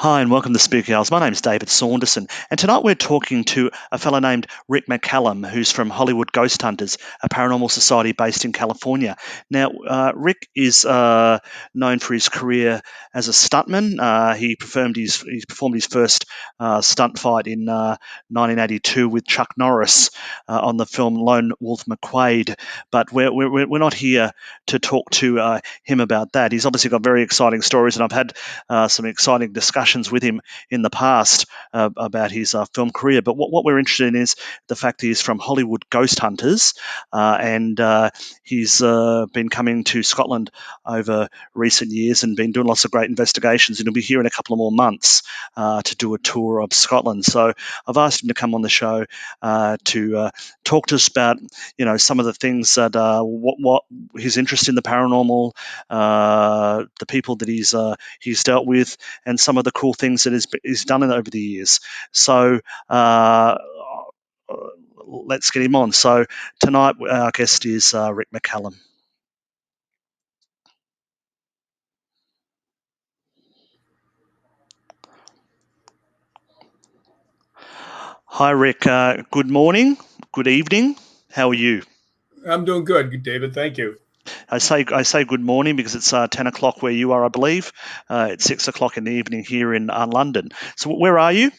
Hi, and welcome to Spooky Hours. My name's David Saunderson, and tonight we're talking to a fellow named Rick McCallum, who's from Hollywood Ghost Hunters, a paranormal society based in California. Now, Rick is known for his career as a stuntman. He performed his first stunt fight in 1982 with Chuck Norris on the film Lone Wolf McQuade. But we're not here to talk to him about that. He's obviously got very exciting stories, and I've had some exciting discussions with him in the past about his film career. But what we're interested in is the fact that he's from Hollywood Ghost Hunters, and he's been coming to Scotland over recent years and been doing lots of great investigations. And he'll be here in a couple of more months to do a tour of Scotland. So I've asked him to come on the show to talk to us about, some of the things that what his interest in the paranormal, the people that he's dealt with, and some of the cool things that he's done over the years. So let's get him on. So tonight our guest is Rick McCallum. Hi, Rick. Good morning. Good evening. How are you? I'm doing good, David. Thank you. I say good morning because it's 10 o'clock where you are, I believe. It's 6 o'clock in the evening here in London. So where are you?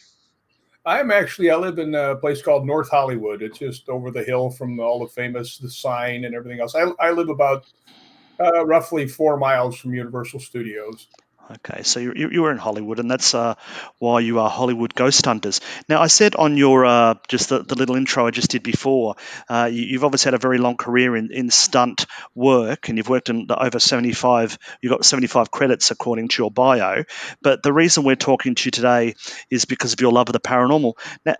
I live in a place called North Hollywood. It's just over the hill from all the sign and everything else. I live about roughly 4 miles from Universal Studios. Okay, so you were in Hollywood, and that's why you are Hollywood Ghost Hunters. Now, I said on your just the little intro I just did before, you've obviously had a very long career in stunt work, and you've worked in over 75. You've got 75 credits according to your bio. But the reason we're talking to you today is because of your love of the paranormal. Now,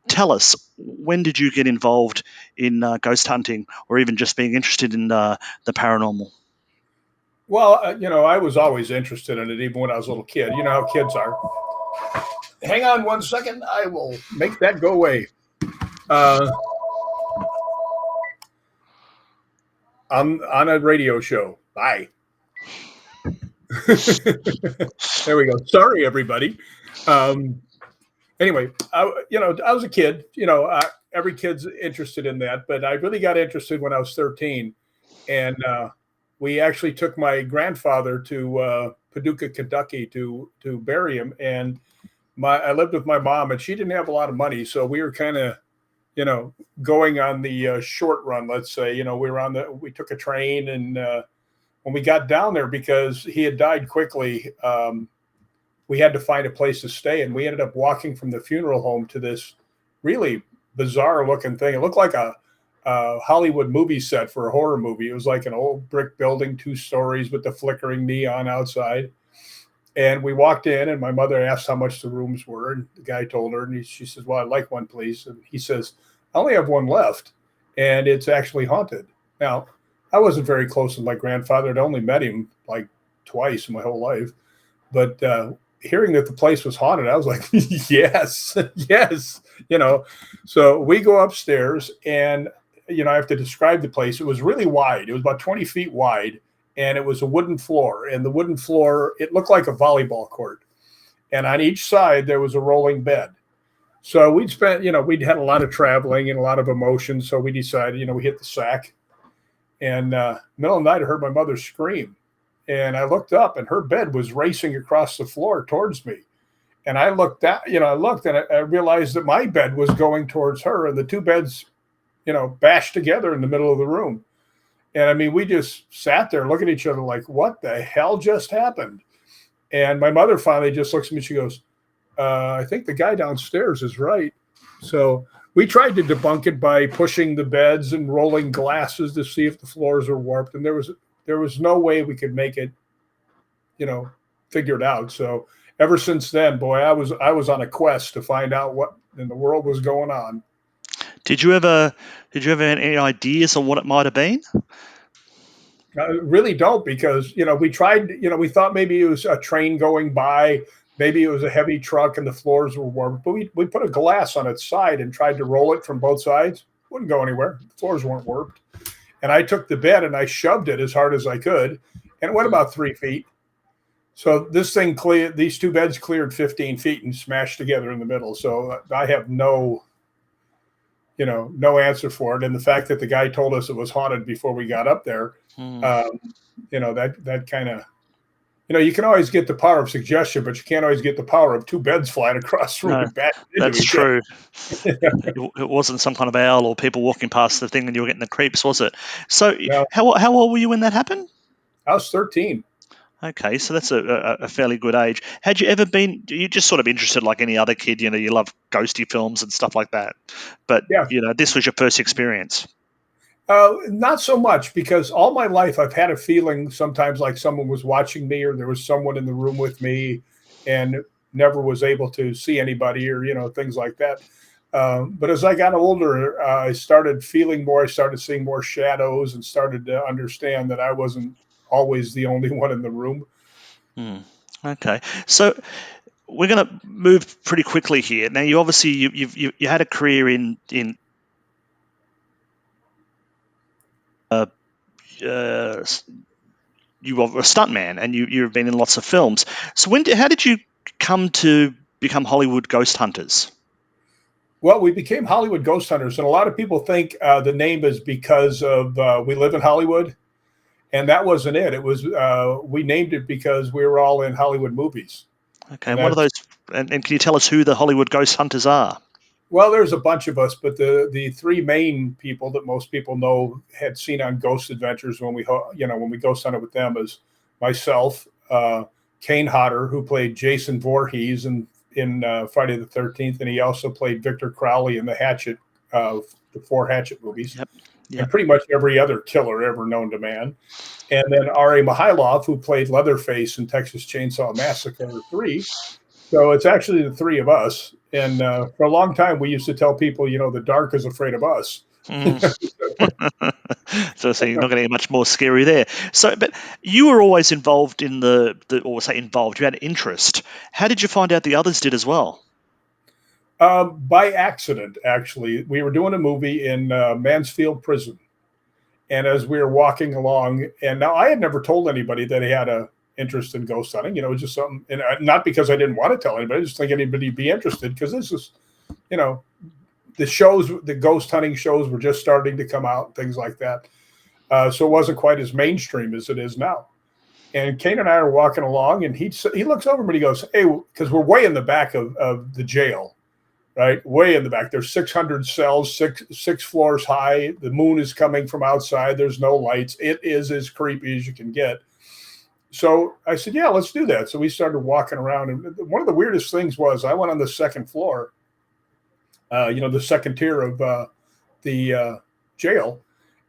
tell us, when did you get involved in ghost hunting, or even just being interested in the paranormal? Well, I was always interested in it, even when I was a little kid. You know how kids are. Hang on 1 second. I will make that go away. Uh, I'm on a radio show. Bye. There we go. Sorry, everybody. Um, anyway, I was a kid. Every kid's interested in that, but I really got interested when I was 13, and we actually took my grandfather to Paducah, Kentucky, to bury him. And I lived with my mom, and she didn't have a lot of money, so we were kind of going on the short run. Let's say, we took a train, and when we got down there, because he had died quickly. We had to find a place to stay, and we ended up walking from the funeral home to this really bizarre looking thing. It looked like a Hollywood movie set for a horror movie. It was like an old brick building, 2 stories with the flickering neon outside. And we walked in, and my mother asked how much the rooms were, and the guy told her, and she says, "Well, I'd like one, please." And he says, "I only have one left, and it's actually haunted." Now, I wasn't very close with my grandfather. I'd only met him like twice in my whole life, but hearing that the place was haunted, I was like, yes, yes. So we go upstairs, and I have to describe the place. It was really wide. It was about 20 feet wide, and it was a wooden floor. And the wooden floor, it looked like a volleyball court. And on each side, there was a rolling bed. So we'd had a lot of traveling and a lot of emotion. So we decided, we hit the sack. And middle of the night, I heard my mother scream. And I looked up, and her bed was racing across the floor towards me. And I looked and I realized that my bed was going towards her, and the two beds, bashed together in the middle of the room. And I mean, we just sat there looking at each other like, what the hell just happened? And my mother finally just looks at me. She goes, I think the guy downstairs is right. So we tried to debunk it by pushing the beds and rolling glasses to see if the floors were warped. And there was no way we could make it, figured out. So ever since then, boy, I was on a quest to find out what in the world was going on. Did you ever have any ideas on what it might have been? I really don't, because we tried. We thought maybe it was a train going by, maybe it was a heavy truck and the floors were warped. But we put a glass on its side and tried to roll it from both sides. Wouldn't go anywhere. The floors weren't warped. And I took the bed and I shoved it as hard as I could, and it went about 3 feet. So this thing cleared, these two beds cleared 15 feet and smashed together in the middle. So I have no, no answer for it. And the fact that the guy told us it was haunted before we got up there, um, that kind of, you can always get the power of suggestion, but you can't always get the power of two beds flying across the room No, and bashing into that's each other. true. It wasn't some kind of owl or people walking past the thing and you were getting the creeps, was it? So No, how old were you when that happened? I was 13. Okay, so that's a fairly good age. Had you ever been? You just sort of interested like any other kid? You love ghosty films and stuff like that. But Yeah. this was your first experience. Not so much, because all my life I've had a feeling sometimes like someone was watching me or there was someone in the room with me, and never was able to see anybody or, things like that. But as I got older, I started feeling more. I started seeing more shadows and started to understand that I wasn't always the only one in the room. Okay, so we're going to move pretty quickly here. Now, you obviously you had a career in uh, you were a stuntman, and you've been in lots of films. So how did you come to become Hollywood ghost hunters? Well, we became Hollywood Ghost Hunters, and a lot of people think the name is because of we live in Hollywood, and that wasn't it. It was we named it because we were all in Hollywood movies, Okay, and and what are that's those? And can you tell us who the Hollywood ghost hunters are? well, there's a bunch of us, but the three main people that most people know had seen on Ghost Adventures when when we ghost hunted with them is myself, Kane Hodder, who played Jason Voorhees in Friday the 13th, and he also played Victor Crowley in the four Hatchet movies, Yep, and yep. pretty much every other killer ever known to man. And then R.A. Mihailoff, who played Leatherface in Texas Chainsaw Massacre 3. So it's actually the three of us. And for a long time, we used to tell people, the dark is afraid of us. Mm. So you're not going to get much more scary there. So, but you were always involved in or say involved. You had interest. How did you find out the others did as well? By accident, actually. We were doing a movie in Mansfield Prison. And as we were walking along, and now I had never told anybody that I had a interest in ghost hunting. It was just something, and not because I didn't want to tell anybody, I just think anybody'd be interested, because this is, the ghost hunting shows were just starting to come out, things like that. So it wasn't quite as mainstream as it is now. And Kane and I are walking along, and he looks over me and he goes, "Hey," because we're way in the back of the jail, right? Way in the back. There's 600 cells, six floors high. The moon is coming from outside. There's no lights. It is as creepy as you can get. So I said, "Yeah, let's do that." So we started walking around, and one of the weirdest things was I went on the second floor, the second tier of the jail,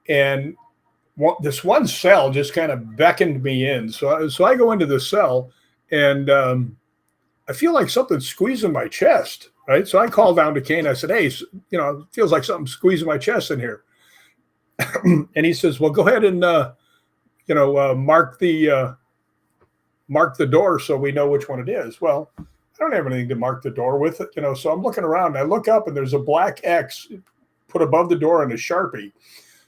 and this one cell just kind of beckoned me in. So I go into the cell, and I feel like something's squeezing my chest, right? So I called down to Kane. I said, "Hey, it feels like something's squeezing my chest in here." And he says, "Well, go ahead and mark the door so we know which one it is." Well, I don't have anything to mark the door with, so I'm looking around. I look up, and there's a black X put above the door in a Sharpie.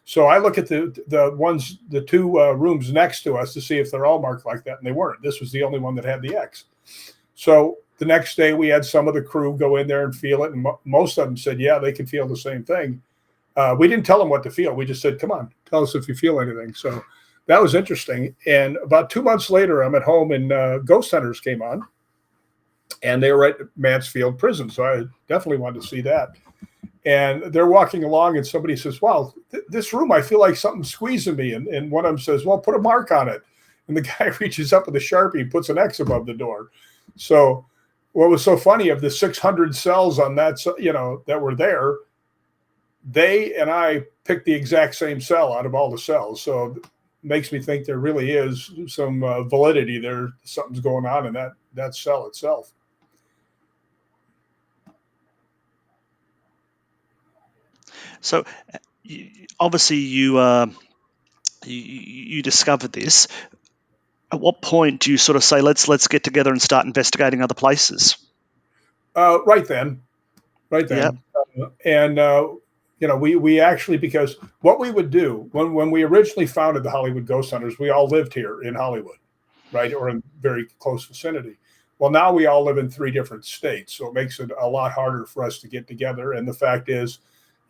So I look at the two rooms next to us to see if they're all marked like that, and they weren't. This was the only one that had the X. So the next day, we had some of the crew go in there and feel it, and most of them said, yeah, they can feel the same thing. We didn't tell them what to feel. We just said, "Come on, tell us if you feel anything." So that was interesting. And about 2 months later, I'm at home, and Ghost Hunters came on, and they were at Mansfield Prison. So I definitely wanted to see that. And they're walking along, and somebody says, "Wow, this room, I feel like something's squeezing me." And one of them says, "Well, put a mark on it." And the guy reaches up with a Sharpie and puts an X above the door. So what was so funny, of the 600 cells on that, that were there, they and I picked the exact same cell out of all the cells. So it makes me think there really is some validity there. Something's going on in that cell itself. So obviously you discovered this. At what point do you sort of say, let's get together and start investigating other places? Right then, right Yeah. then. And we actually, because what we would do when we originally founded the Hollywood Ghost Hunters, we all lived here in Hollywood. right, or in very close vicinity. Well, now we all live in 3 different states, so it makes it a lot harder for us to get together. And the fact is,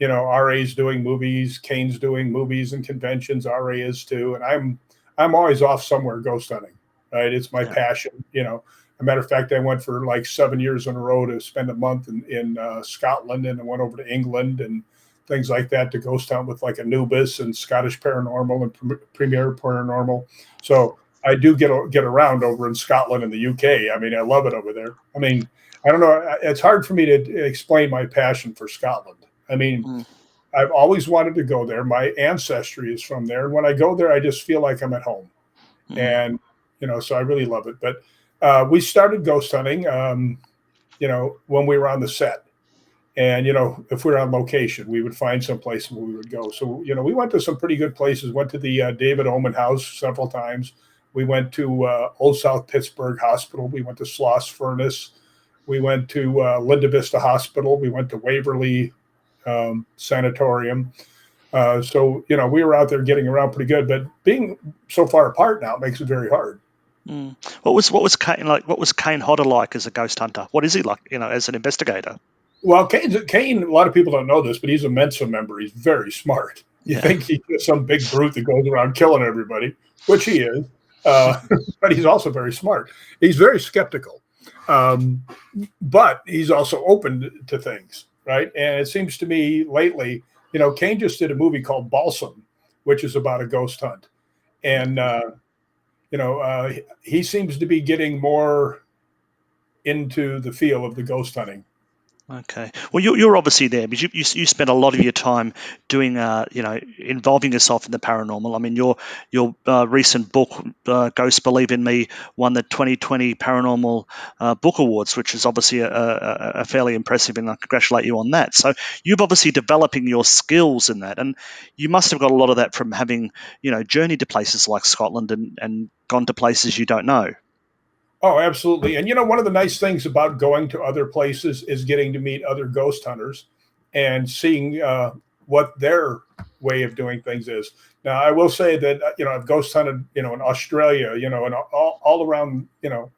RA's doing movies, Kane's doing movies and conventions, RA is too, and I'm always off somewhere ghost hunting, right? It's my Yeah. passion. A matter of fact, I went for like 7 years in a row to spend a month in Scotland, and I went over to England and things like that to ghost hunt with like Anubis and Scottish Paranormal and Premier Paranormal. So I do get around over in Scotland and the UK. I mean, I love it over there. I mean, I don't know. It's hard for me to explain my passion for Scotland. I mean, Mm. I've always wanted to go there. My ancestry is from there. And when I go there, I just feel like I'm at home. Mm. And, so I really love it. But we started ghost hunting, when we were on the set. And, if we were on location, we would find some place where we would go. So, we went to some pretty good places, went to the David Oman House several times. We went to Old South Pittsburgh Hospital. We went to Sloss Furnace. We went to Linda Vista Hospital. We went to Waverly Sanatorium. So, we were out there getting around pretty good, but being so far apart now makes it very hard. Mm. What was Kane like? What was Kane Hodder like as a ghost hunter? What is he like, as an investigator? Well, Kane, a lot of people don't know this, but he's a Mensa member. He's very smart. You think he's some big brute that goes around killing everybody, which he is, but he's also very smart. He's very skeptical, but he's also open to things, right? And it seems to me lately, Kane just did a movie called Balsam, which is about a ghost hunt. And, he seems to be getting more into the feel of the ghost hunting. Okay. Well, you're obviously there because you spend a lot of your time doing, involving yourself in the paranormal. I mean, your recent book, Ghosts Believe in Me, won the 2020 Paranormal Book Awards, which is obviously a fairly impressive, and I congratulate you on that. So you've obviously developing your skills in that, and you must have got a lot of that from having, journeyed to places like Scotland and gone to places you don't know. Oh, absolutely. And one of the nice things about going to other places is getting to meet other ghost hunters and seeing what their way of doing things is. Now, I will say that I've ghost hunted in Australia, and all around,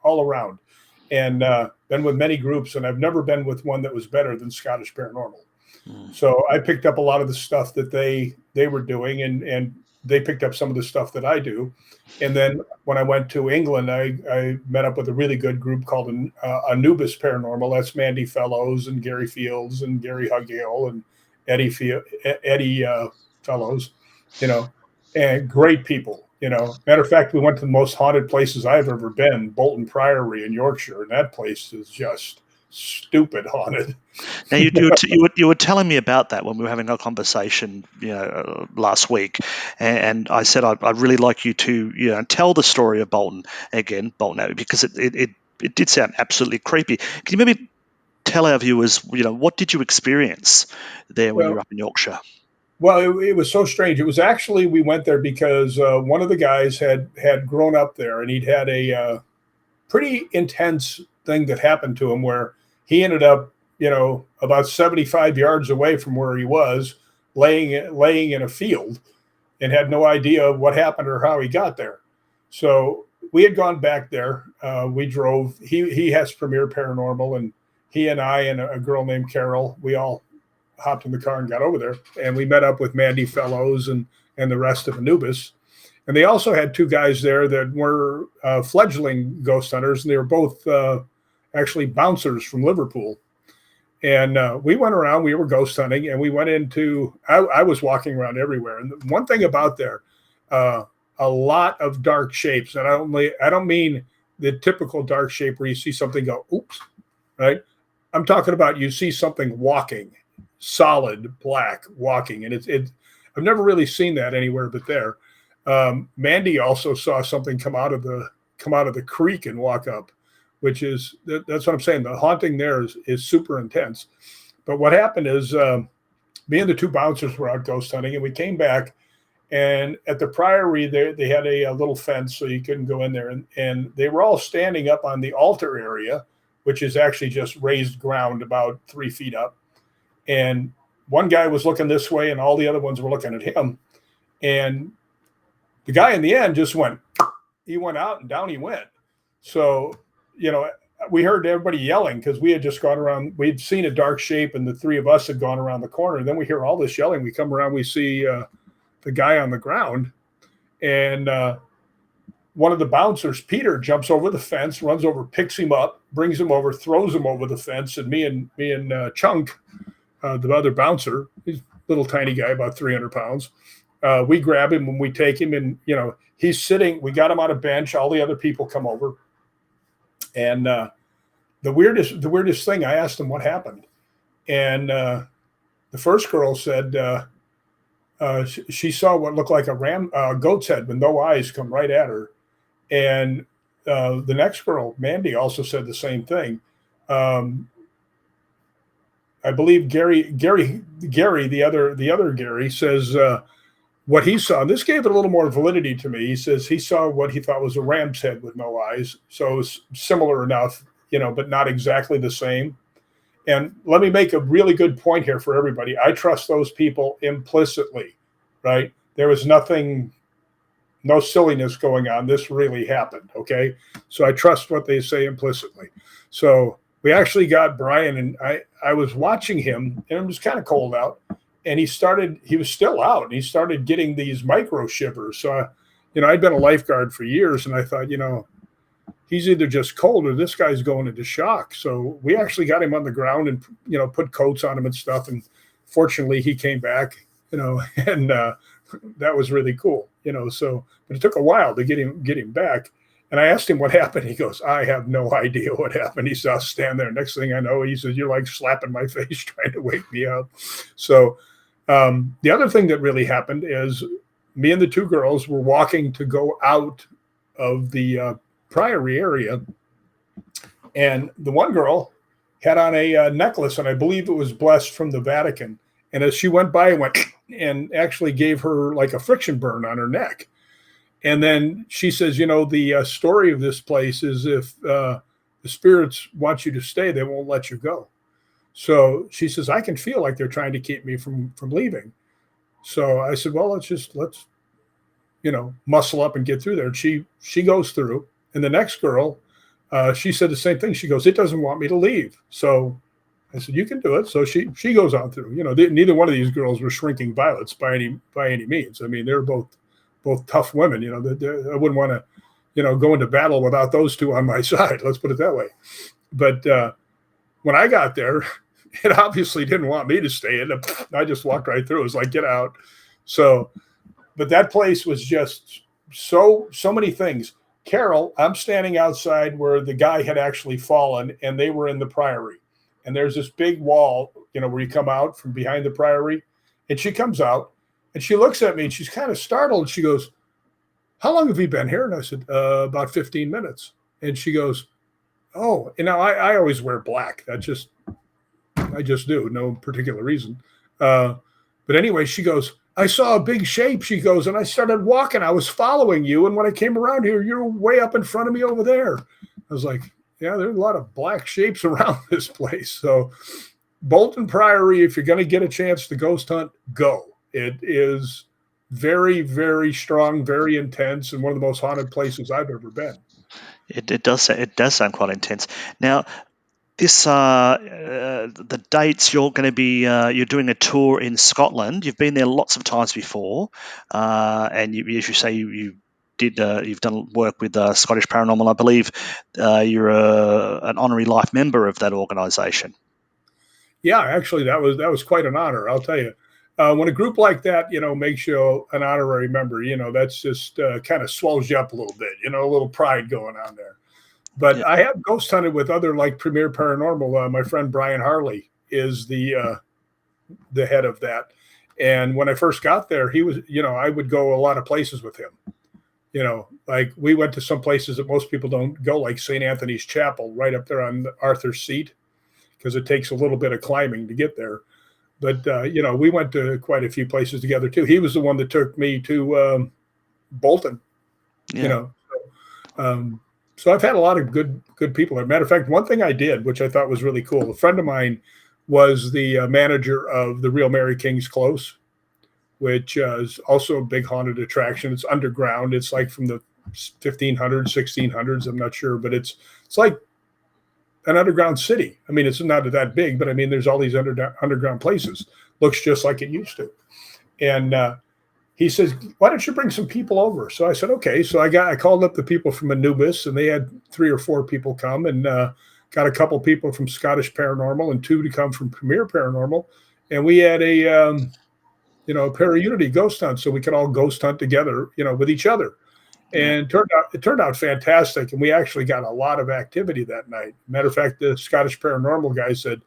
all around, and been with many groups, and I've never been with one that was better than Scottish Paranormal. So I picked up a lot of the stuff that they were doing, and they picked up some of the stuff that I do. And then when I went to England, I met up with a really good group called Anubis Paranormal. That's Mandy Fellows and Gary Fields and Gary Hugill and Eddie Fellows, and great people. Matter of fact, we went to the most haunted places I've ever been, Bolton Priory in Yorkshire, and that place is just stupid haunted. Now you were telling me about that when we were having a conversation, last week, and I said I'd really like you to tell the story of Bolton again, Bolton, because it did sound absolutely creepy. Can you maybe tell our viewers, what did you experience there when you were Well, up in Yorkshire? Well, it was so strange. It was actually we went there because one of the guys had grown up there, and he'd had a pretty intense thing that happened to him where he ended up, about 75 yards away from where he was, laying in a field, and had no idea what happened or how he got there. So we had gone back there. We drove. He has Premier Paranormal, and he and I and a girl named Carol, we all hopped in the car and got over there, and we met up with Mandy Fellows and the rest of Anubis. And they also had 2 guys there that were fledgling ghost hunters, and they were both actually bouncers from Liverpool. And we went around, we were ghost hunting, and we went into, I was walking around everywhere. And one thing about there, a lot of dark shapes, and I don't mean the typical dark shape where you see something go, oops, right? I'm talking about you see something walking, solid black walking, and I've never really seen that anywhere but there. Mandy also saw something come out of the creek and walk up, which is that's what I'm saying. The haunting there is super intense. But what happened is me and the 2 bouncers were out ghost hunting, and we came back, and at the Priory they had a little fence so you couldn't go in there, and they were all standing up on the altar area, which is actually just raised ground about 3 feet up. And one guy was looking this way, and all the other ones were looking at him. And the guy in the end just went, he went out and down he went. So, we heard everybody yelling because we had just gone around. We'd seen a dark shape, and the three of us had gone around the corner. And then we hear all this yelling. We come around, we see the guy on the ground, and one of the bouncers, Peter, jumps over the fence, runs over, picks him up, brings him over, throws him over the fence, and me and Chunk, the other bouncer, he's a little tiny guy, about 300 pounds. We grab him and we take him, and he's sitting. We got him on a bench. All the other people come over. And the weirdest thing, I asked him what happened, and the first girl said she saw what looked like a goat's head with no eyes come right at her, and the next girl, Mandy, also said the same thing. I believe Gary, the other Gary says what he saw. And this gave it a little more validity to me. He says he saw what he thought was a ram's head with no eyes. So it's similar enough, but not exactly the same. And let me make a really good point here for everybody. I trust those people implicitly, right? There was no silliness going on. This really happened, okay? So I trust what they say implicitly. So we actually got Brian, and I was watching him, and it was kind of cold out. And he was still out, and he started getting these micro shivers. So, I'd been a lifeguard for years, and I thought, he's either just cold or this guy's going into shock. So we actually got him on the ground and, put coats on him and stuff. And fortunately he came back, and that was really cool, so, but it took a while to get him back. And I asked him what happened. He goes, I have no idea what happened. He saw us stand there. Next thing I know, he says, you're like slapping my face trying to wake me up. So, the other thing that really happened is me and the two girls were walking to go out of the Priory area, and the one girl had on a necklace, and I believe it was blessed from the Vatican. And as she went by, it went and actually gave her like a friction burn on her neck. And then she says, the story of this place is if the spirits want you to stay, they won't let you go. So she says, I can feel like they're trying to keep me from leaving. So I said, well, let's muscle up and get through there. And she goes through. And the next girl, she said the same thing. She goes, it doesn't want me to leave. So I said, you can do it. So she goes on through. Neither one of these girls were shrinking violets by any means. I mean, they're both tough women. I wouldn't want to, go into battle without those two on my side. Let's put it that way. But when I got there, it obviously didn't want me to stay in. I just walked right through. It was like, get out. So, but that place was just so many things. Carol, I'm standing outside where the guy had actually fallen, and they were in the Priory. And there's this big wall, where you come out from behind the Priory. And she comes out, and she looks at me, and she's kind of startled. She goes, how long have you been here? And I said, about 15 minutes. And she goes, oh, and now I always wear black. I just do, no particular reason. But anyway, she goes, I saw a big shape, she goes, and I started walking. I was following you. And when I came around here, you're way up in front of me over there. I was like, yeah, there's a lot of black shapes around this place. So Bolton Priory, if you're going to get a chance to ghost hunt, go. It is very, very strong, very intense, and one of the most haunted places I've ever been. It does sound quite intense. Now, this the dates you're going to be you're doing a tour in Scotland. You've been there lots of times before, and as you say, you've done work with Scottish Paranormal. I believe you're an honorary life member of that organisation. Yeah, actually, that was quite an honor. I'll tell you. When a group like that, makes you an honorary member, that's just kind of swells you up a little bit, a little pride going on there. But yeah. I have ghost hunted with other like Premier Paranormal. My friend Brian Harley is the head of that. And when I first got there, he was, I would go a lot of places with him. Like we went to some places that most people don't go, like St. Anthony's Chapel, right up there on Arthur's Seat, because it takes a little bit of climbing to get there. But, we went to quite a few places together, too. He was the one that took me to Bolton, yeah. So I've had a lot of good people. As a matter of fact, one thing I did, which I thought was really cool, a friend of mine was the manager of the Real Mary King's Close, which is also a big haunted attraction. It's underground. It's like from the 1500s, 1600s. I'm not sure, but it's like an underground city. I mean, it's not that big, but I mean, there's all these underground places. Looks just like it used to. And he says, "Why don't you bring some people over?" So I said, "Okay." So I called up the people from Anubis, and they had 3 or 4 people come, and got a couple people from Scottish Paranormal and 2 to come from Premier Paranormal, and we had a Para-Unity ghost hunt, so we could all ghost hunt together, with each other. Yeah. And it turned out fantastic, and we actually got a lot of activity that night. Matter of fact, the Scottish Paranormal guy said,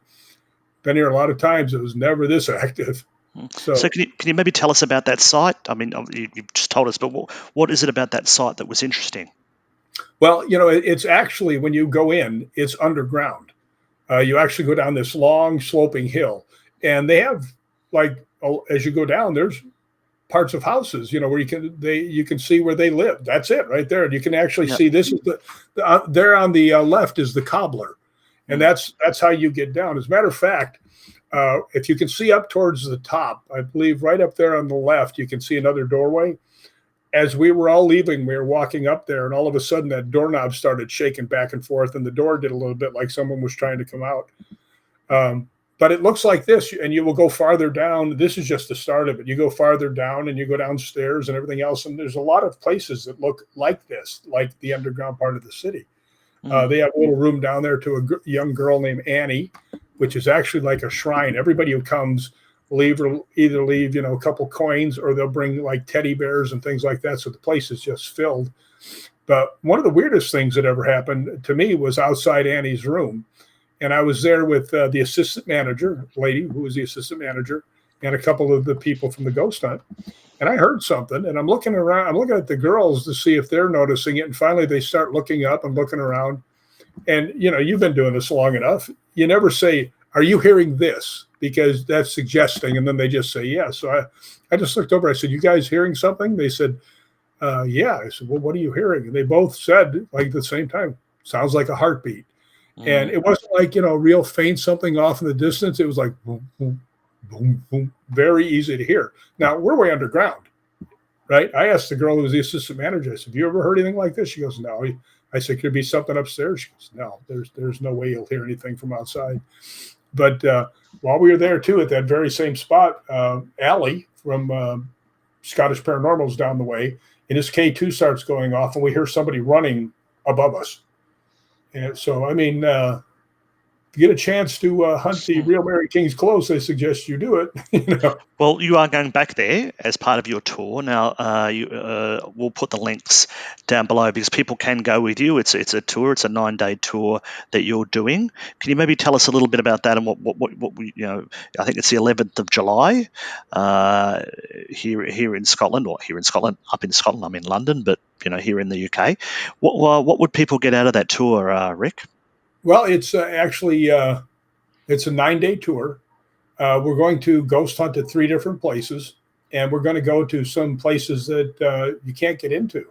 "Been here a lot of times. It was never this active." So can you maybe tell us about that site? I mean, you've just told us, but what is it about that site that was interesting? Well, it's actually, when you go in, it's underground. You actually go down this long sloping hill, and they have, like, as you go down, there's parts of houses, where you can see where they live. That's it right there. And you can actually Yep. see, this is there on the left is the cobbler, and that's how you get down. As a matter of fact, if you can see up towards the top, I believe right up there on the left, you can see another doorway. As we were all leaving, we were walking up there, and all of a sudden that doorknob started shaking back and forth, and the door did a little bit like someone was trying to come out. But it looks like this, and you will go farther down. This is just the start of it. You go farther down, and you go downstairs and everything else, and there's a lot of places that look like this, like the underground part of the city. They have a little room down there to a young girl named Annie, which is actually like a shrine. Everybody who comes will either leave, a couple coins, or they'll bring like teddy bears and things like that. So the place is just filled. But one of the weirdest things that ever happened to me was outside Annie's room. And I was there with the assistant manager, lady who was the assistant manager, and a couple of the people from the ghost hunt. And I heard something, and I'm looking around. I'm looking at the girls to see if they're noticing it. And finally, they start looking up and looking around. And, you've been doing this long enough. You never say, "Are you hearing this?" Because that's suggesting. And then they just say, "Yeah." So I just looked over. I said, "You guys hearing something?" They said, "Yeah." I said, "Well, what are you hearing?" And they both said, like, at the same time, "Sounds like a heartbeat." And it wasn't like, real faint something off in the distance. It was like boom, boom, boom, boom, very easy to hear. Now, we're way underground, right? I asked the girl who was the assistant manager, I said, "Have you ever heard anything like this?" She goes, "No." I said, "Could be something upstairs?" She goes, "No, there's no way you'll hear anything from outside." But while we were there, too, at that very same spot, Allie from Scottish Paranormal is down the way, and his K2 starts going off, and we hear somebody running above us. And so, I mean, to get a chance to hunt the real Mary King's close, I suggest you do it. Well, you are going back there as part of your tour. Now, we'll put the links down below because people can go with you. It's a tour. It's a 9-day tour that you're doing. Can you maybe tell us a little bit about that and what we, I think it's the 11th of July here in Scotland, or here in Scotland, up in Scotland. I'm in London, but here in the UK. What would people get out of that tour, Rick? Well, it's actually it's a 9-day tour. We're going to ghost hunt at 3 different places, and we're going to go to some places that you can't get into.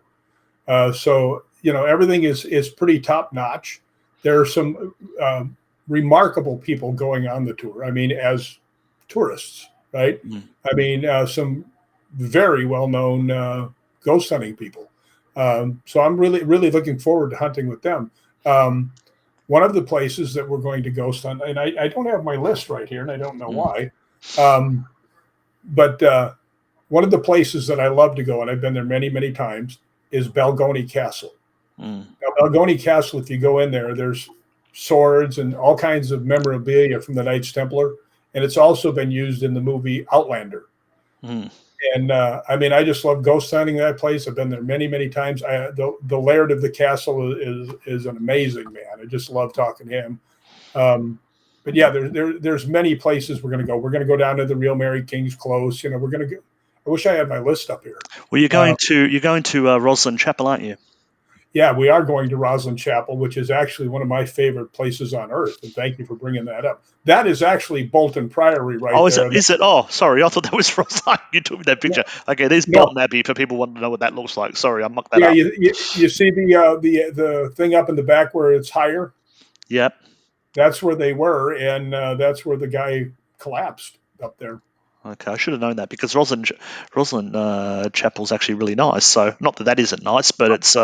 So everything is pretty top notch. There are some remarkable people going on the tour. I mean, as tourists, right? I mean, some very well known ghost hunting people. So I'm really looking forward to hunting with them. One of the places that we're going to ghost hunt, and I don't have my list right here, and I don't know why, but one of the places that I love to go, and I've been there many, many times, is Balgony Castle. Now, Balgony Castle, if you go in there, there's swords and all kinds of memorabilia from the Knights Templar, and it's also been used in the movie Outlander. And I mean, I just love ghost hunting that place. I've been there many, many times. The Laird of the castle is an amazing man. I just love talking to him. But yeah, there's many places we're going to go. We're going to go down to the real Mary King's Close. We're going to go. I wish I had my list up here. Well, you're going to Rosalind Chapel, aren't you? Yeah, we are going to Rosalind Chapel, which is actually one of my favorite places on earth. And thank you for bringing that up. That is actually Bolton Priory right there. Is it? Oh, sorry. I thought that was Rosalind. You took me that picture. Yeah. Okay, there's Bolton Abbey for people wanting to know what that looks like. Sorry, I mucked that up. Yeah, you see the thing up in the back where it's higher? Yep. That's where they were, and that's where the guy collapsed up there. Okay, I should have known that because Rosalind Chapel's actually really nice. So not that isn't nice, but it's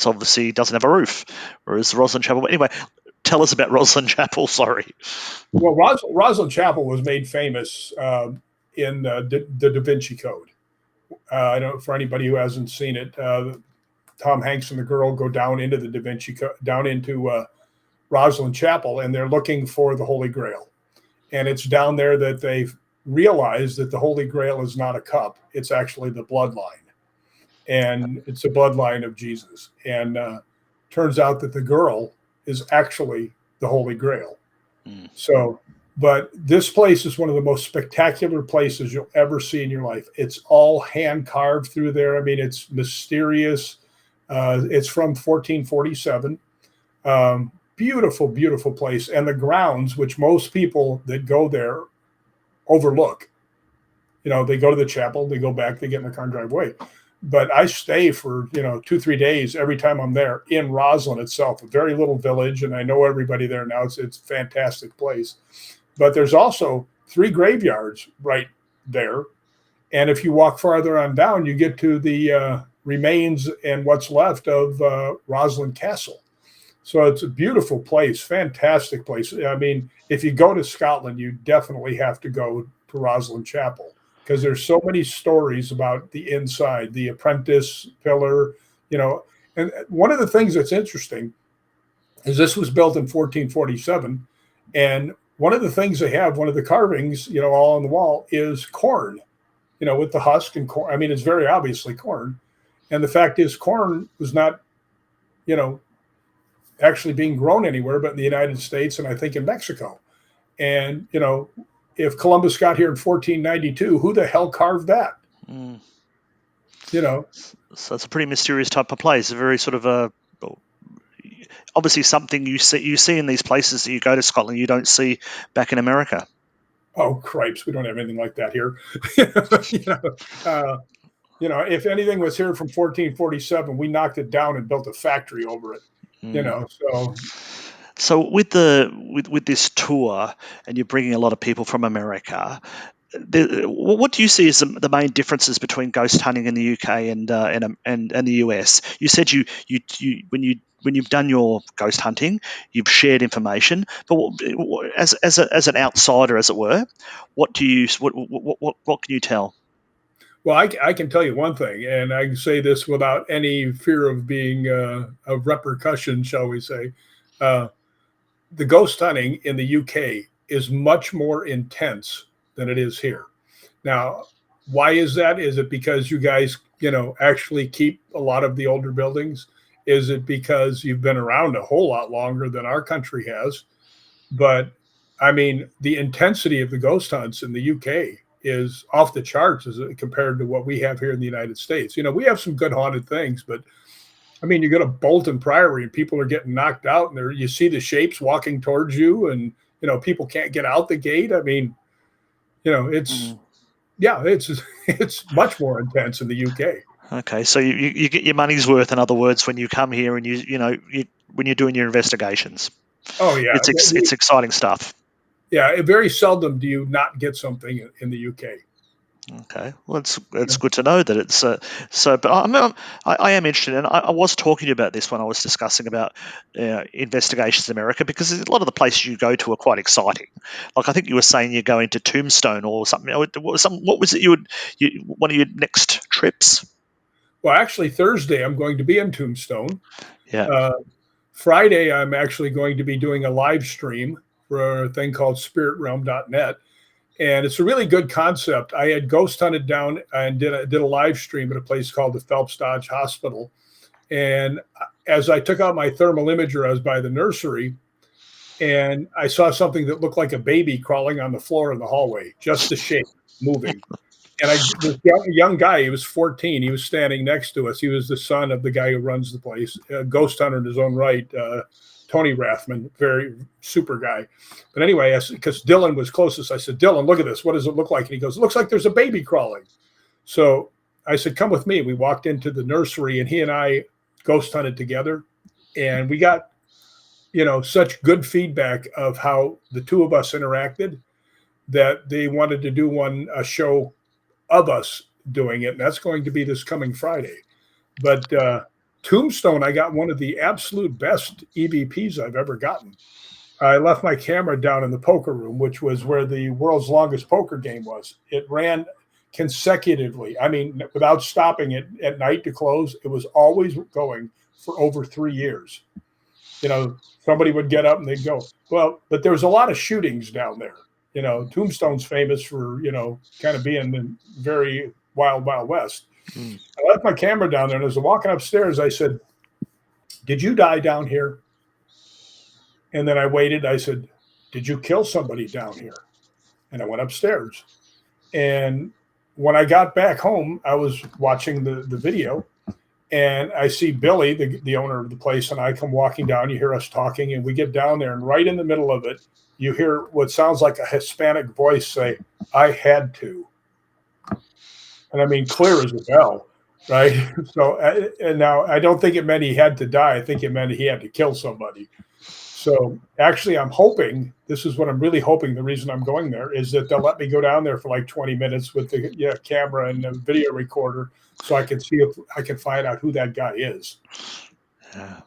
obviously doesn't have a roof, whereas Rosalind Chapel. Anyway, tell us about Rosalind Chapel. Sorry. Well, Rosalind Chapel was made famous in the Da Vinci Code. I don't for anybody who hasn't seen it. Tom Hanks and the girl go down into the Da Vinci down into Rosalind Chapel, and they're looking for the Holy Grail. And it's down there that they've realized that the Holy Grail is not a cup; it's actually the bloodline, and it's the bloodline of Jesus. And turns out that the girl is actually the Holy Grail. Mm. So, but this place is one of the most spectacular places you'll ever see in your life. It's all hand carved through there. I mean, it's mysterious. It's from 1447. Beautiful, beautiful place. And the grounds, which most people that go there overlook. You know, they go to the chapel, they go back, they get in the car and drive away. But I stay for, 2-3 days every time I'm there in Rosalind itself, a very little village. And I know everybody there now. It's a fantastic place. But there's also 3 graveyards right there. And if you walk farther on down, you get to the remains and what's left of Rosalind Castle. So it's a beautiful place, fantastic place. I mean, if you go to Scotland, you definitely have to go to Rosalind Chapel because there's so many stories about the inside, the apprentice pillar, And one of the things that's interesting is this was built in 1447. And one of the things they have, one of the carvings, all on the wall is corn, with the husk and corn. I mean, it's very obviously corn. And the fact is corn was not, actually being grown anywhere but in the United States and I think in Mexico. And, if Columbus got here in 1492, who the hell carved that? Mm. So it's a pretty mysterious type of place. A very sort of obviously something you see in these places that you go to Scotland you don't see back in America. Oh, cripes. We don't have anything like that here. If anything was here from 1447, we knocked it down and built a factory over it. So with this tour, and you're bringing a lot of people from America, what do you see as the main differences between ghost hunting in the UK and the US? You said you when you've done your ghost hunting, you've shared information, but as an outsider, as it were, what can you tell? Well, I can tell you one thing, and I can say this without any fear of being of repercussion, shall we say. The ghost hunting in the UK is much more intense than it is here. Now, why is that? Is it because you guys, actually keep a lot of the older buildings? Is it because you've been around a whole lot longer than our country has? But I mean, the intensity of the ghost hunts in the UK is off the charts as compared to what we have here in the United States. We have some good haunted things, but I mean, you go to Bolton Priory and people are getting knocked out, and you see the shapes walking towards you, and people can't get out the gate. I mean, it's it's much more intense in the UK. Okay, so you get your money's worth, in other words, when you come here and when you're doing your investigations. Oh yeah, it's exciting stuff. Yeah, very seldom do you not get something in the UK. Okay, well, it's good to know that it's so. But I am interested, and I was talking to you about this when I was discussing about investigations in America, because a lot of the places you go to are quite exciting. Like I think you were saying you're going to Tombstone or something. What was it? One of your next trips? Well, actually, Thursday I'm going to be in Tombstone. Yeah. Friday I'm actually going to be doing a live stream for a thing called spiritrealm.net. And it's a really good concept. I had ghost hunted down and did a live stream at a place called the Phelps Dodge Hospital. And as I took out my thermal imager, I was by the nursery, and I saw something that looked like a baby crawling on the floor in the hallway, just the shape moving. And this young guy, he was 14. He was standing next to us. He was the son of the guy who runs the place, a ghost hunter in his own right, Tony Rathman, very super guy. But anyway, because Dylan was closest, I said, Dylan, look at this. What does it look like? And he goes, it looks like there's a baby crawling. So I said, come with me. We walked into the nursery, and he and I ghost hunted together. And we got, such good feedback of how the two of us interacted. that they wanted to do a show of us doing it. And that's going to be this coming Friday. But Tombstone, I got one of the absolute best EVPs I've ever gotten. I left my camera down in the poker room, which was where the world's longest poker game was. It ran consecutively. I mean, without stopping it at night to close, it was always going for over 3 years. Somebody would get up and they'd go. Well, but there was a lot of shootings down there. Tombstone's famous for, kind of being the very wild, wild west. I left my camera down there, and as I was walking upstairs, I said, "Did you die down here?" And then I waited. I said, "Did you kill somebody down here?" And I went upstairs. And when I got back home, I was watching the video, and I see Billy, the owner of the place, and I come walking down. You hear us talking, and we get down there, and right in the middle of it, you hear what sounds like a Hispanic voice say, "I had to." And I mean, clear as a bell, right? So, and now I don't think it meant he had to die. I think it meant he had to kill somebody. So actually, I'm hoping, this is what I'm really hoping, the reason I'm going there is that they'll let me go down there for like 20 minutes with the camera and the video recorder so I can see if I can find out who that guy is. Yeah.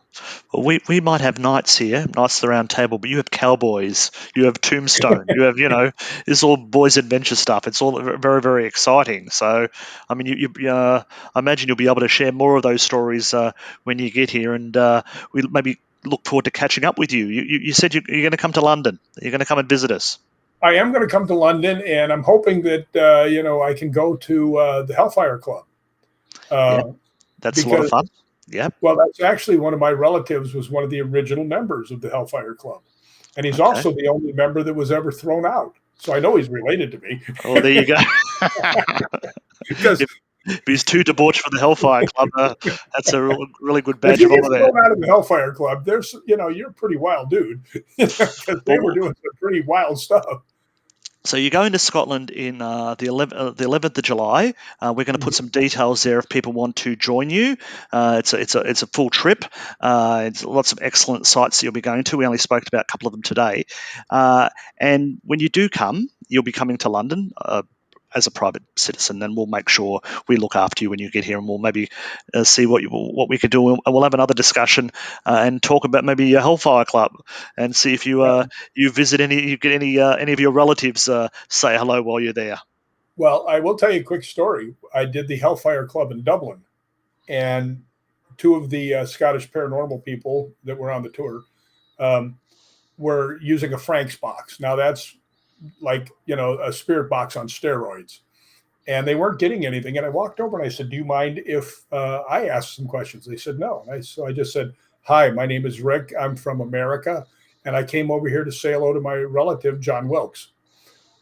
Well, we might have knights here, knights of the round table, but you have cowboys, you have Tombstone, you have, this is all boys' adventure stuff. It's all very, very exciting. So, I mean, I imagine you'll be able to share more of those stories when you get here, and we'll maybe look forward to catching up with you. You said you're going to come to London. You're going to come and visit us. I am going to come to London, and I'm hoping that, I can go to the Hellfire Club. Yeah, that's a lot of fun. Yeah. Well, that's actually one of my relatives was one of the original members of the Hellfire Club. And he's also the only member that was ever thrown out. So I know he's related to me. Oh, there you go. Because if he's too debauched for the Hellfire Club, that's a really good badge of honor there. Thrown out of the Hellfire Club, there's, you're a pretty wild dude. Because they were doing some pretty wild stuff. So you're going to Scotland in the 11th of July. We're going to put some details there if people want to join you. It's a full trip. It's lots of excellent sites that you'll be going to. We only spoke about a couple of them today. And when you do come, you'll be coming to London as a private citizen, and we'll make sure we look after you when you get here, and we'll maybe see what we can do. And we'll have another discussion and talk about maybe your Hellfire Club, and see if you you visit you get any of your relatives say hello while you're there. Well, I will tell you a quick story. I did the Hellfire Club in Dublin, and two of the Scottish Paranormal people that were on the tour were using a Frank's box. Now that's like, a spirit box on steroids, and they weren't getting anything. And I walked over and I said, "Do you mind if I asked some questions?" They said no. So I just said, "Hi, my name is Rick. I'm from America, and I came over here to say hello to my relative, John Wilkes."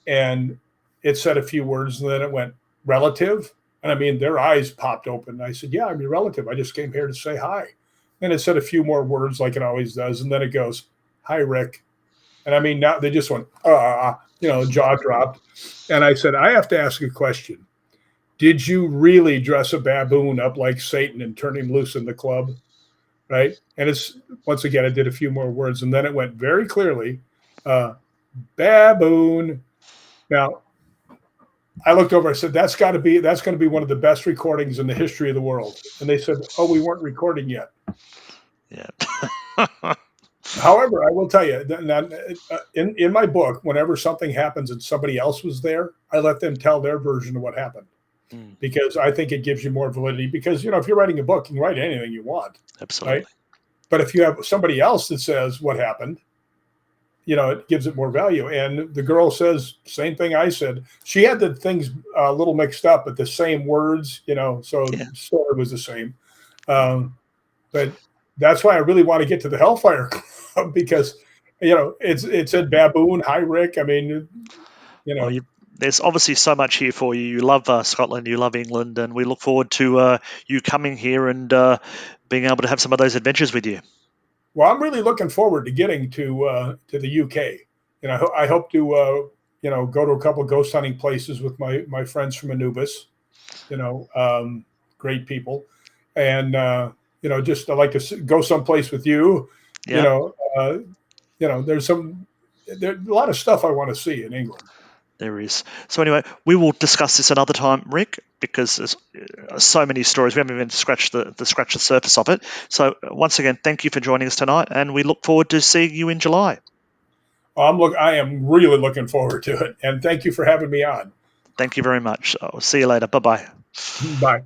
And it said a few words, and then it went, "Relative?" And I mean, their eyes popped open. I said, "Yeah, I'm your relative. I just came here to say hi." And it said a few more words like it always does, and then it goes, "Hi, Rick." And I mean, now they just went, jaw dropped. And I said, "I have to ask a question. Did you really dress a baboon up like Satan and turn him loose in the club?" Right? And it's, once again, I did a few more words, and then it went very clearly, "Baboon." Now, I looked over, I said, that's going to be one of the best recordings in the history of the world. And they said, "Oh, we weren't recording yet." Yeah. However, I will tell you, in my book, whenever something happens and somebody else was there, I let them tell their version of what happened, because I think it gives you more validity. Because, if you're writing a book, you can write anything you want. Absolutely. Right? But if you have somebody else that says what happened, it gives it more value. And the girl says, same thing I said. She had the things a little mixed up, but the same words, so the story was the same. But that's why I really want to get to the Hellfire Club, because, it said "Baboon." "Hi, Rick." I mean, Well, there's obviously so much here for you. You love Scotland, you love England, and we look forward to you coming here and being able to have some of those adventures with you. Well, I'm really looking forward to getting to the UK. I hope to go to a couple of ghost hunting places with my friends from Anubis. Great people, and just I'd like to go someplace with you. Yeah. There's a lot of stuff I want to see in England. There is. So anyway, we will discuss this another time, Rick, because there's so many stories. We haven't even scratched the surface of it. So once again, thank you for joining us tonight, and we look forward to seeing you in July. I am really looking forward to it, and thank you for having me on. Thank you very much. I'll see you later. Bye-bye. Bye.